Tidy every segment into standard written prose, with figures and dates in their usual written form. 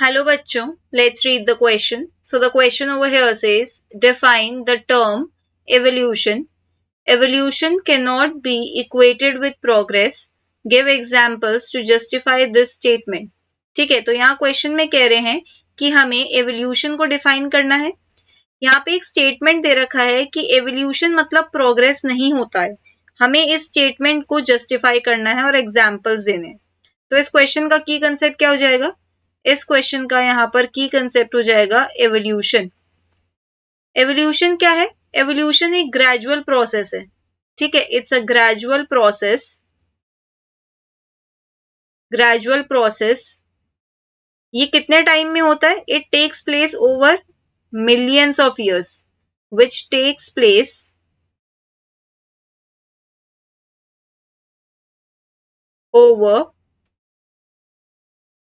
Hello बच्चों, let's read the question. So the question over here says, define the term evolution. Evolution cannot be equated with progress. Give examples to justify this statement. ठीक है, तो यहाँ question में कह रहे हैं कि हमें एवोल्यूशन को डिफाइन करना है। यहाँ पे एक स्टेटमेंट दे रखा है कि एवोल्यूशन मतलब प्रोग्रेस नहीं होता है। हमें इस स्टेटमेंट को जस्टिफाई करना है और एग्जाम्पल्स देने हैं। तो इस क्वेश्चन का की कंसेप्ट क्या हो जाएगा? इस क्वेश्चन का यहाँ पर की कंसेप्ट हो जाएगा एवोल्यूशन। एवोल्यूशन क्या है? एवोल्यूशन एक ग्रेजुअल प्रोसेस है। ठीक है, इट्स अ ग्रेजुअल प्रोसेस। ये कितने टाइम में होता है? It takes place over millions of years, which takes place over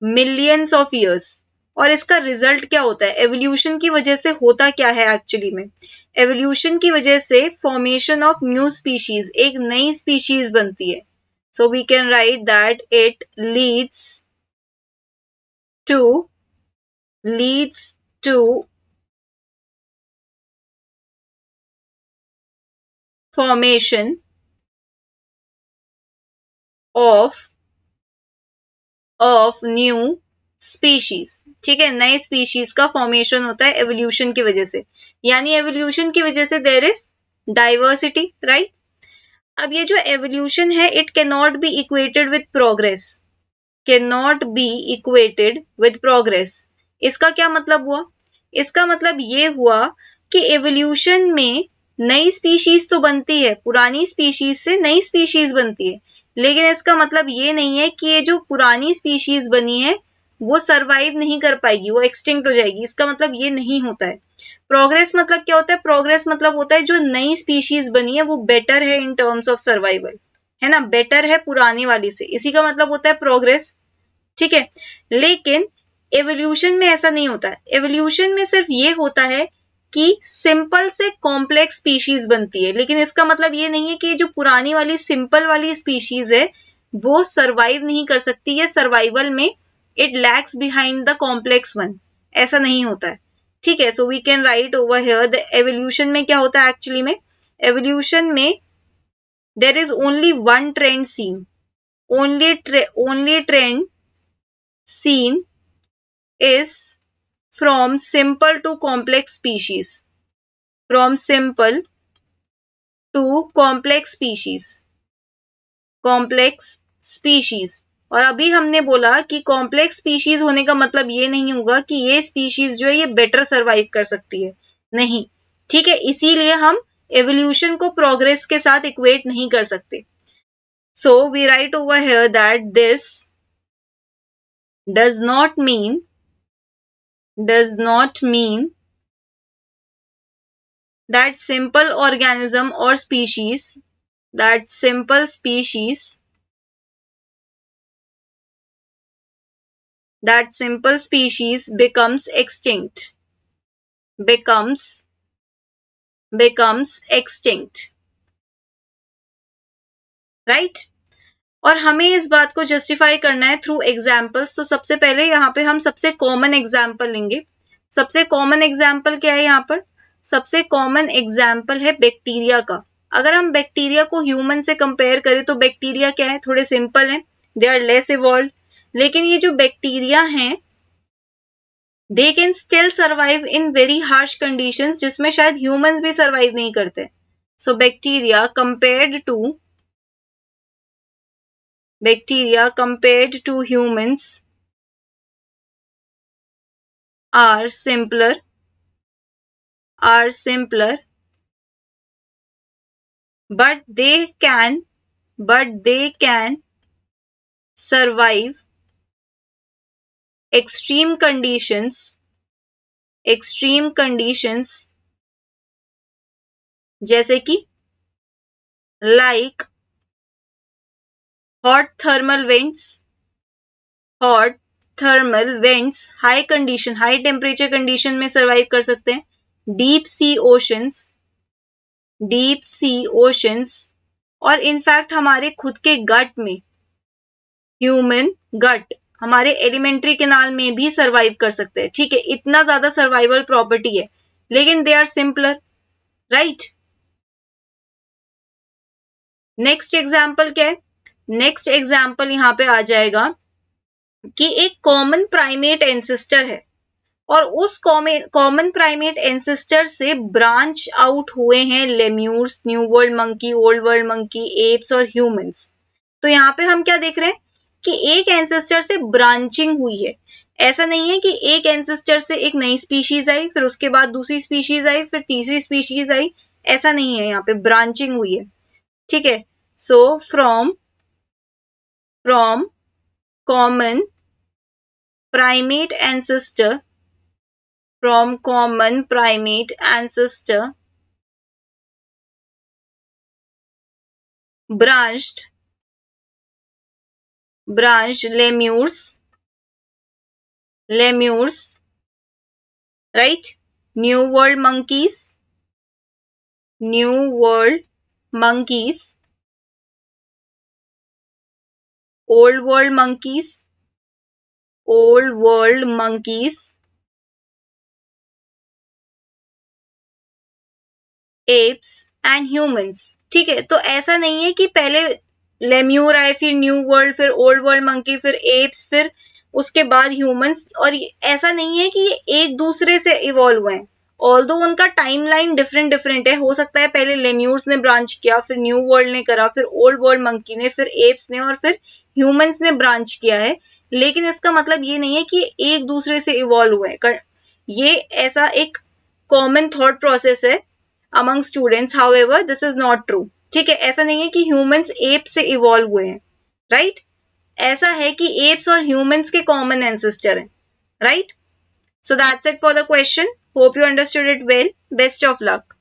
millions of years. और इसका रिजल्ट क्या होता है? एवोल्यूशन की वजह से होता क्या है एक्चुअली में? एवोल्यूशन की वजह से फॉर्मेशन ऑफ न्यू स्पीशीज, एक नई स्पीशीज बनती है। So we can write that it leads to formation of new species. ठीक है, नए स्पीशीज का फॉर्मेशन होता है एवोल्यूशन की वजह से। यानी एवोल्यूशन की वजह से देयर इज डाइवर्सिटी, राइट। अब ये जो एवोल्यूशन है, it can not be equated with progress. इसका क्या मतलब हुआ? इसका मतलब ये हुआ कि एवोल्यूशन में नई स्पीशीज तो बनती है, पुरानी स्पीशीज से नई स्पीशीज बनती है, लेकिन इसका मतलब ये नहीं है कि ये जो पुरानी स्पीशीज बनी है वो सरवाइव नहीं कर पाएगी, वो एक्सटिंक्ट हो जाएगी। इसका मतलब ये नहीं होता है। प्रोग्रेस मतलब क्या होता है? प्रोग्रेस मतलब होता है जो नई स्पीशीज बनी है वो बेटर है इन टर्म्स ऑफ सर्वाइवल, है ना, बेटर है पुरानी वाली से, इसी का मतलब होता है प्रोग्रेस। ठीक है, लेकिन एवोल्यूशन में ऐसा नहीं होता है। एवोल्यूशन में सिर्फ ये होता है कि सिंपल से कॉम्प्लेक्स स्पीशीज बनती है, लेकिन इसका मतलब ये नहीं है कि जो पुरानी वाली सिंपल वाली स्पीशीज है वो सरवाइव नहीं कर सकती है सर्वाइवल में, it lacks behind the complex one, ऐसा नहीं होता है। ठीक है, so we can write over here the evolution में क्या होता है एक्चुअली में? एवोल्यूशन में there is only one trend seen, only trend seen is from simple to complex species. From simple to complex species. और अभी हमने बोला कि कॉम्प्लेक्स स्पीशीज होने का मतलब ये नहीं होगा कि ये स्पीशीज जो है ये बेटर सर्वाइव कर सकती है, नहीं। ठीक है, इसीलिए हम एवोल्यूशन को प्रोग्रेस के साथ इक्वेट नहीं कर सकते। So we write over here that this does not mean that simple organism or species, becomes extinct, right? और हमें इस बात को जस्टिफाई करना है थ्रू एग्जाम्पल्स। तो सबसे पहले यहाँ पे हम सबसे कॉमन एग्जाम्पल लेंगे। सबसे कॉमन एग्जाम्पल क्या है यहाँ पर? सबसे कॉमन एग्जाम्पल है बैक्टीरिया का। अगर हम बैक्टीरिया को ह्यूमन से कंपेयर करें तो बैक्टीरिया क्या है? थोड़े सिंपल हैं, दे आर लेस इवॉल्व। लेकिन ये जो बैक्टीरिया हैं they can still survive in very harsh conditions, जिसमें शायद ह्यूमंस भी सर्वाइव नहीं करते। So bacteria compared to humans are simpler, but they can survive extreme conditions जैसे कि like hot thermal vents, high temperature condition में survive कर सकते हैं। डीप सी ओशंस और इनफैक्ट हमारे खुद के गट में, ह्यूमन गट, हमारे एलिमेंट्री केनाल में भी सर्वाइव कर सकते हैं, ठीक है, इतना ज्यादा सर्वाइवल प्रॉपर्टी है, लेकिन they are simpler, right. Next example क्या है? नेक्स्ट एग्जाम्पल यहाँ पे आ जाएगा कि एक कॉमन प्राइमेट एंसेस्टर है और उस कॉमन प्राइमेट एंसेस्टर से ब्रांच आउट हुए हैं lemurs, new world monkey, old world monkey, apps और ह्यूमंस। तो यहाँ पे हम क्या देख रहे हैं कि एक एंसेस्टर से ब्रांचिंग हुई है। ऐसा नहीं है कि एक एंसेस्टर से एक नई स्पीशीज आई, फिर उसके बाद दूसरी स्पीशीज आई, फिर तीसरी स्पीशीज आई, ऐसा नहीं है, यहाँ पे ब्रांचिंग हुई है, ठीक है। So from common primate ancestor, from common primate ancestor branched lemurs, right, new world monkeys, old world monkeys, apes and humans, ठीक है। तो ऐसा नहीं है कि पहले लेम्यूर आए, फिर न्यू वर्ल्ड, फिर ओल्ड वर्ल्ड मंकी, फिर एप्स, फिर उसके बाद ह्यूमंस, और ऐसा नहीं है कि ये एक दूसरे से इवॉल्व हुए हैं। ऑल्दो उनका टाइमलाइन डिफरेंट डिफरेंट है, हो सकता है पहले लेम्यूर्स ने ब्रांच किया, फिर न्यू वर्ल्ड ने करा, फिर ओल्ड वर्ल्ड मंकी ने, फिर एप्स ने, और फिर ह्यूमंस ने ब्रांच किया है, लेकिन इसका मतलब ये नहीं है कि एक दूसरे से इवॉल्व हुए हैं। ये ऐसा एक कॉमन थॉट प्रोसेस है among students, however this is not true, ठीक है। ऐसा नहीं है कि ह्यूमंस एप से इवॉल्व हुए हैं, राइट। ऐसा है कि एप्स और ह्यूमंस के कॉमन एंसेस्टर हैं, right. So that's it for the question, hope you understood it well, best of luck.